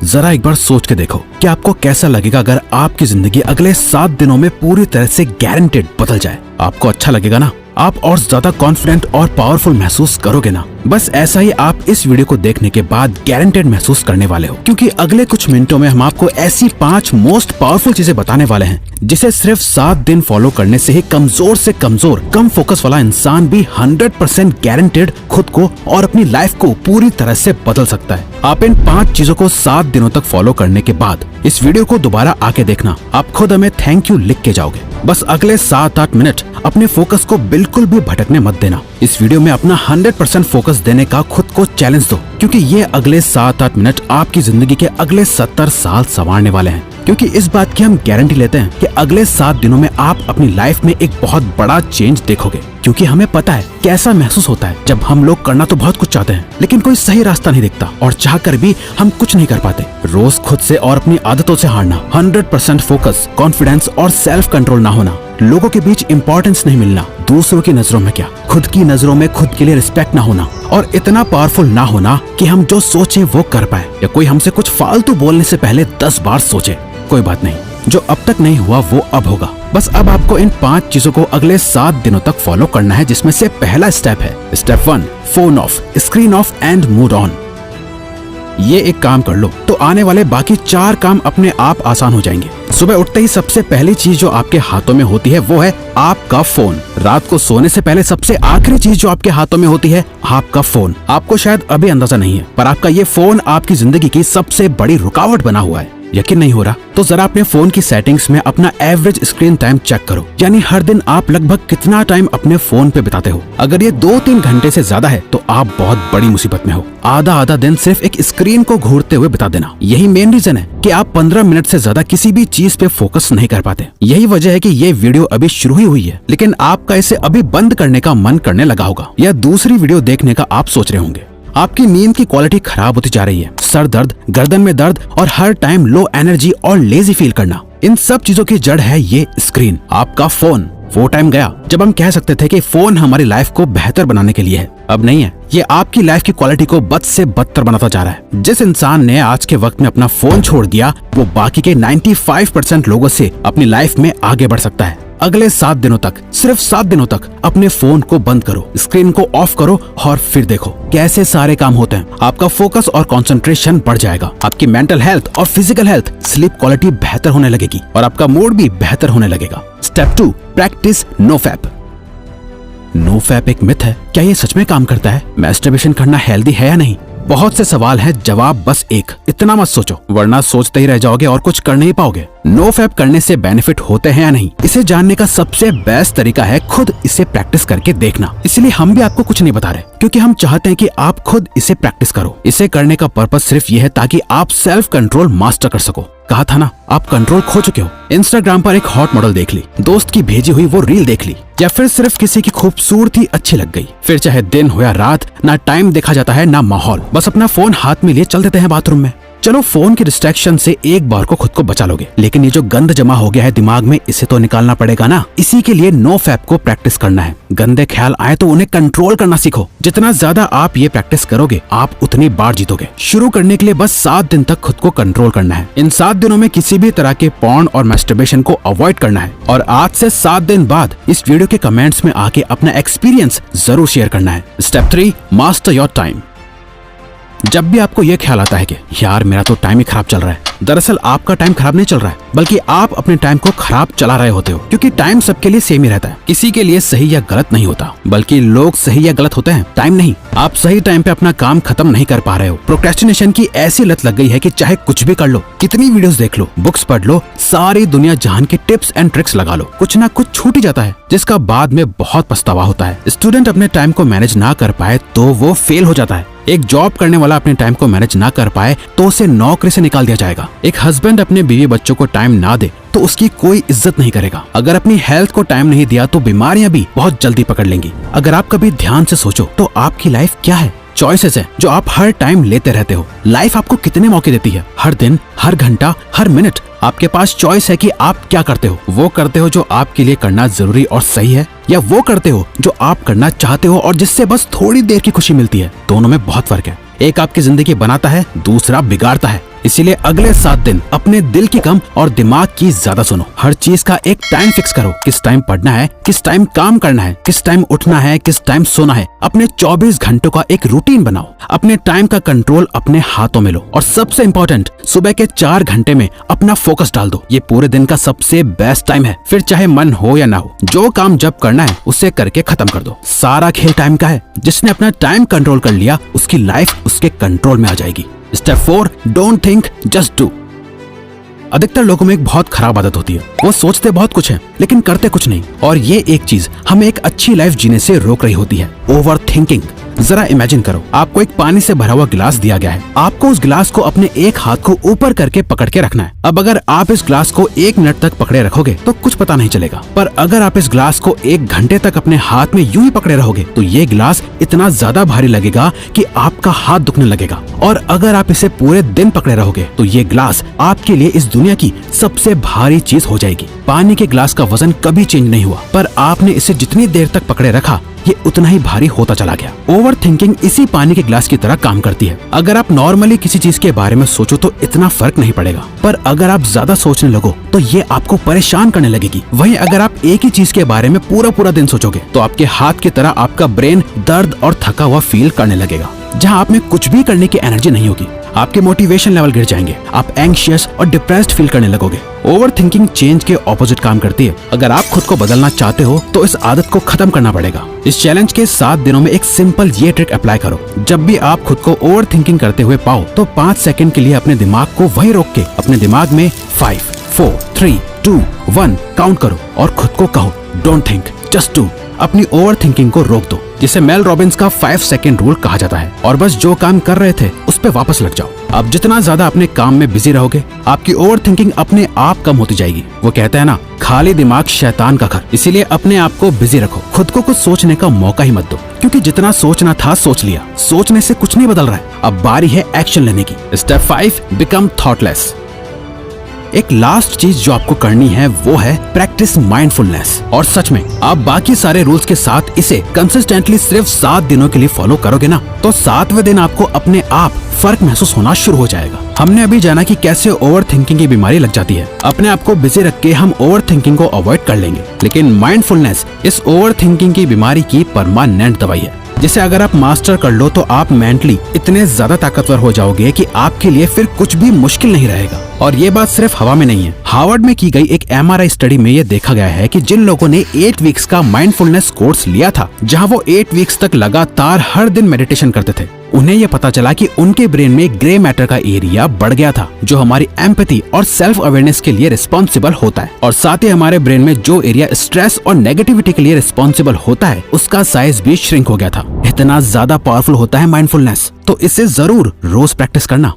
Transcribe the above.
जरा एक बार सोच के देखो कि आपको कैसा लगेगा अगर आपकी जिंदगी अगले 7 दिनों में पूरी तरह से गारंटेड बदल जाए। आपको अच्छा लगेगा ना? आप और ज्यादा कॉन्फिडेंट और पावरफुल महसूस करोगे ना? बस ऐसा ही आप इस वीडियो को देखने के बाद गारंटेड महसूस करने वाले हो, क्योंकि अगले कुछ मिनटों में हम आपको ऐसी 5 मोस्ट पावरफुल चीजें बताने वाले हैं जिसे सिर्फ 7 दिन फॉलो करने से ही कमजोर से कमजोर कम फोकस वाला इंसान भी 100% गारंटेड खुद को और अपनी लाइफ को पूरी तरह से बदल सकता है। आप इन 5 चीजों को 7 दिनों तक फॉलो करने के बाद इस वीडियो को दोबारा आके देखना, आप खुद हमें थैंक यू लिख के जाओगे। बस अगले 7-8 मिनट अपने फोकस को बिल्कुल भी भटकने मत देना। इस वीडियो में अपना 100% फोकस देने का खुद को चैलेंज दो, क्योंकि ये अगले 7-8 मिनट आपकी जिंदगी के अगले 70 साल संवारने वाले हैं। क्योंकि इस बात की हम गारंटी लेते हैं कि अगले 7 दिनों में आप अपनी लाइफ में एक बहुत बड़ा चेंज देखोगे, क्योंकि हमें पता है कैसा महसूस होता है जब हम लोग करना तो बहुत कुछ चाहते हैं लेकिन कोई सही रास्ता नहीं दिखता और चाहकर भी हम कुछ नहीं कर पाते। रोज खुद से और अपनी आदतों से हारना, 100% फोकस, कॉन्फिडेंस और सेल्फ कंट्रोल ना होना, लोगों के बीच इंपॉर्टेंस नहीं मिलना, दूसरों की नजरों में क्या खुद की नजरों में खुद के लिए रिस्पेक्ट ना होना और इतना पावरफुल ना होना कि हम जो सोचे वो कर पाए, या कोई हमसे कुछ फालतू बोलने से पहले 10 बार सोचे। कोई बात नहीं, जो अब तक नहीं हुआ वो अब होगा। बस अब आपको इन 5 चीजों को अगले 7 दिनों तक फॉलो करना है, जिसमें से पहला स्टेप है step 1, phone of, screen of and mood on. ये एक काम कर लो तो आने वाले बाकी 4 काम अपने आप आसान हो जाएंगे। सुबह उठते ही सबसे पहली चीज जो आपके हाथों में होती है वो है आपका फोन। रात को सोने से पहले सबसे आखिरी चीज जो आपके हाथों में होती है आपका फोन। आपको शायद अभी अंदाजा नहीं है, पर आपका ये फोन आपकी जिंदगी की सबसे बड़ी रुकावट बना हुआ है। यकीन नहीं हो रहा तो जरा अपने फोन की सेटिंग्स में अपना एवरेज स्क्रीन टाइम चेक करो, यानी हर दिन आप लगभग कितना टाइम अपने फोन पे बिताते हो। अगर ये 2-3 घंटे से ज्यादा है तो आप बहुत बड़ी मुसीबत में हो। आधा दिन सिर्फ एक स्क्रीन को घूरते हुए बिता देना, यही मेन रीजन है कि आप 15 मिनट से ज्यादा किसी भी चीज पे फोकस नहीं कर पाते। यही वजह है कि ये वीडियो अभी शुरू ही हुई है, लेकिन आपका इसे अभी बंद करने का मन करने लगा होगा, या दूसरी वीडियो देखने का आप सोच रहे होंगे। आपकी नींद की क्वालिटी खराब होती जा रही है, सर दर्द, गर्दन में दर्द और हर टाइम लो एनर्जी और लेजी फील करना, इन सब चीजों की जड़ है ये स्क्रीन, आपका फोन। वो टाइम गया जब हम कह सकते थे कि फोन हमारी लाइफ को बेहतर बनाने के लिए है, अब नहीं है। ये आपकी लाइफ की क्वालिटी को बद से बदतर बनाता जा रहा है। जिस इंसान ने आज के वक्त में अपना फोन छोड़ दिया वो बाकी के 95% लोगों से अपनी लाइफ में आगे बढ़ सकता है। अगले 7 दिनों तक, सिर्फ 7 दिनों तक अपने फोन को बंद करो, स्क्रीन को ऑफ करो और फिर देखो कैसे सारे काम होते हैं। आपका फोकस और कंसंट्रेशन बढ़ जाएगा, आपकी मेंटल हेल्थ और फिजिकल हेल्थ, स्लीप क्वालिटी बेहतर होने लगेगी और आपका मूड भी बेहतर होने लगेगा। Step 2, practice no fap. No fap एक मिथ है, क्या ये सच में काम करता है? मैस्टरबेशन करना हेल्दी है या नहीं? बहुत से सवाल है, जवाब बस एक, इतना मत सोचो वरना सोचते ही रह जाओगे और कुछ कर नहीं पाओगे। नो फैप करने से बेनिफिट होते हैं या नहीं, इसे जानने का सबसे बेस्ट तरीका है खुद इसे प्रैक्टिस करके देखना। इसलिए हम भी आपको कुछ नहीं बता रहे, क्योंकि हम चाहते हैं कि आप खुद इसे प्रैक्टिस करो। इसे करने का पर्पस सिर्फ ये है ताकि आप सेल्फ कंट्रोल मास्टर कर सको। कहा था ना, आप कंट्रोल खो चुके हो। इंस्टाग्राम पर एक हॉट मॉडल देख ली, दोस्त की भेजी हुई वो रील देख ली, या फिर सिर्फ किसी की खूबसूरती अच्छी लग गई, फिर चाहे दिन हो या रात, ना टाइम देखा जाता है ना माहौल, बस अपना फोन हाथ में लिए चल देते हैं बाथरूम में। चलो फोन की डिस्ट्रैक्शन से एक बार को खुद को बचा लोगे, लेकिन ये जो गंद जमा हो गया है दिमाग में, इसे तो निकालना पड़ेगा ना। इसी के लिए नो फैप को प्रैक्टिस करना है। गंदे ख्याल आए तो उन्हें कंट्रोल करना सीखो। जितना ज्यादा आप ये प्रैक्टिस करोगे आप उतनी बार जीतोगे। शुरू करने के लिए बस 7 दिन तक खुद को कंट्रोल करना है। इन 7 दिनों में किसी भी तरह के पॉर्न और मैस्टरबेशन को अवॉइड करना है, और आज से 7 दिन बाद इस वीडियो के कमेंट्स में आके अपना एक्सपीरियंस जरूर शेयर करना है। Step 3, master your time. जब भी आपको ये ख्याल आता है कि यार मेरा तो टाइम ही खराब चल रहा है, दरअसल आपका टाइम खराब नहीं चल रहा है, बल्कि आप अपने टाइम को खराब चला रहे होते हो। क्योंकि टाइम सबके लिए सेम ही रहता है, किसी के लिए सही या गलत नहीं होता, बल्कि लोग सही या गलत होते हैं, टाइम नहीं। आप सही टाइम पे अपना काम खत्म नहीं कर पा रहे हो। प्रोक्रेस्टिनेशन की ऐसी लत लग गई है कि चाहे कुछ भी कर लो, कितनी वीडियोस देख लो, बुक्स पढ़ लो, सारी दुनिया जहान के टिप्स एंड ट्रिक्स लगा लो, कुछ ना कुछ छूट ही जाता है, जिसका बाद में बहुत पछतावा होता है। स्टूडेंट अपने टाइम को मैनेज ना कर पाए तो वो फेल हो जाता है। एक जॉब करने वाला अपने टाइम को मैनेज ना कर पाए तो उसे नौकरी से निकाल दिया जाएगा। एक हस्बैंड अपने बीवी बच्चों को टाइम ना दे तो उसकी कोई इज्जत नहीं करेगा। अगर अपनी हेल्थ को टाइम नहीं दिया तो बीमारियां भी बहुत जल्दी पकड़ लेंगी। अगर आप कभी ध्यान से सोचो तो आपकी लाइफ क्या है? चॉइसेस है जो आप हर टाइम लेते रहते हो। लाइफ आपको कितने मौके देती है? हर दिन, हर घंटा, हर मिनट आपके पास चॉइस है कि आप क्या करते हो। वो करते हो जो आपके लिए करना जरूरी और सही है, या वो करते हो जो आप करना चाहते हो और जिससे बस थोड़ी देर की खुशी मिलती है। दोनों में बहुत फर्क है। एक आपकी जिंदगी बनाता है, दूसरा बिगाड़ता है। इसीलिए अगले 7 दिन अपने दिल की कम और दिमाग की ज्यादा सुनो। हर चीज का एक टाइम फिक्स करो, किस टाइम पढ़ना है, किस टाइम काम करना है, किस टाइम उठना है, किस टाइम सोना है। अपने 24 घंटों का एक रूटीन बनाओ। अपने टाइम का कंट्रोल अपने हाथों में लो और सबसे इम्पोर्टेंट, सुबह के 4 घंटे में अपना फोकस डाल दो। ये पूरे दिन का सबसे बेस्ट टाइम है। फिर चाहे मन हो या ना हो, जो काम जब करना है उसे करके खत्म कर दो। सारा खेल टाइम का है। जिसने अपना टाइम कंट्रोल कर लिया, उसकी लाइफ उसके कंट्रोल में आ जाएगी। Step 4, don't think, just do. अधिकतर लोगों में एक बहुत खराब आदत होती है, वो सोचते बहुत कुछ है लेकिन करते कुछ नहीं, और ये एक चीज हमें एक अच्छी लाइफ जीने से रोक रही होती है, ओवर थिंकिंग। जरा इमेजिन करो, आपको एक पानी से भरा हुआ गिलास दिया गया है। आपको उस गिलास को अपने एक हाथ को ऊपर करके पकड़ के रखना है। अब अगर आप इस गिलास को 1 मिनट तक पकड़े रखोगे तो कुछ पता नहीं चलेगा, पर अगर आप इस गिलास को 1 घंटे तक अपने हाथ में यूं ही पकड़े रहोगे तो ये गिलास इतना ज्यादा भारी लगेगा कि आपका हाथ दुखने लगेगा। और अगर आप इसे पूरे दिन पकड़े रहोगे तो ये गिलास आपके लिए इस दुनिया की सबसे भारी चीज हो जाएगी। पानी के गिलास का वजन कभी चेंज नहीं हुआ, पर आपने इसे जितनी देर तक पकड़े रखा ये उतना ही भारी होता चला गया। ओवर थिंकिंग इसी पानी के ग्लास की तरह काम करती है। अगर आप नॉर्मली किसी चीज के बारे में सोचो तो इतना फर्क नहीं पड़ेगा, पर अगर आप ज्यादा सोचने लगो तो ये आपको परेशान करने लगेगी। वहीं अगर आप एक ही चीज के बारे में पूरा दिन सोचोगे तो आपके हाथ की तरह आपका ब्रेन दर्द और थका हुआ फील करने लगेगा। जहाँ आप में कुछ भी करने की एनर्जी नहीं होगी, आपके मोटिवेशन लेवल गिर जाएंगे, आप एंग्शियस और डिप्रेस्ड फील करने लगोगे। ओवर थिंकिंग चेंज के ऑपोजिट काम करती है। अगर आप खुद को बदलना चाहते हो तो इस आदत को खत्म करना पड़ेगा। इस चैलेंज के 7 दिनों में एक सिंपल ये ट्रिक अप्लाई करो। जब भी आप खुद को ओवर थिंकिंग करते हुए पाओ तो 5 सेकंड के लिए अपने दिमाग को वहीं रोक के अपने दिमाग में 5, 4, 3, 2, 1 काउंट करो और खुद को कहो, डोंट थिंक, जस्ट डू। अपनी ओवर थिंकिंग को रोक दो, जिसे मेल रॉबिन्स का 5 सेकंड रूल कहा जाता है, और बस जो काम कर रहे थे उस पे वापस लग जाओ। अब जितना ज्यादा अपने काम में बिजी रहोगे, आपकी ओवर थिंकिंग अपने आप कम होती जाएगी। वो कहते हैं ना, खाली दिमाग शैतान का घर। इसीलिए अपने आप को बिजी रखो, खुद को कुछ सोचने का मौका ही मत दो, क्योंकि जितना सोचना था सोच लिया। सोचने से कुछ नहीं बदल रहा है, अब बारी है एक्शन लेने की। Step 5, become thoughtless. एक लास्ट चीज जो आपको करनी है वो है प्रैक्टिस माइंडफुलनेस। और सच में आप बाकी सारे रूल्स के साथ इसे कंसिस्टेंटली सिर्फ 7 दिनों के लिए फॉलो करोगे ना, तो 7वें दिन आपको अपने आप फर्क महसूस होना शुरू हो जाएगा। हमने अभी जाना कि कैसे ओवर थिंकिंग की बीमारी लग जाती है। अपने आप को बिजी रख के हम ओवर थिंकिंग को अवॉइड कर लेंगे, लेकिन माइंडफुलनेस इस ओवर थिंकिंग की बीमारी की परमानेंट दवाई है, जिसे अगर आप मास्टर कर लो तो आप मेंटली इतने ज्यादा ताकतवर हो जाओगे कि आपके लिए फिर कुछ भी मुश्किल नहीं रहेगा। और ये बात सिर्फ हवा में नहीं है। हार्वर्ड में की गई एक MRI स्टडी में ये देखा गया है कि जिन लोगों ने 8 वीक्स का माइंडफुलनेस कोर्स लिया था, जहां वो 8 वीक्स तक लगातार हर दिन मेडिटेशन करते थे, उन्हें ये पता चला कि उनके ब्रेन में ग्रे मैटर का एरिया बढ़ गया था, जो हमारी एम्पैथी और सेल्फ अवेयरनेस के लिए रिस्पॉन्सिबल होता है। और साथ ही हमारे ब्रेन में जो एरिया स्ट्रेस और नेगेटिविटी के लिए रिस्पॉन्सिबल होता है, उसका साइज भी श्रिंक हो गया था। इतना ज्यादा पावरफुल होता है माइंडफुलनेस, तो इसे जरूर रोज प्रैक्टिस करना।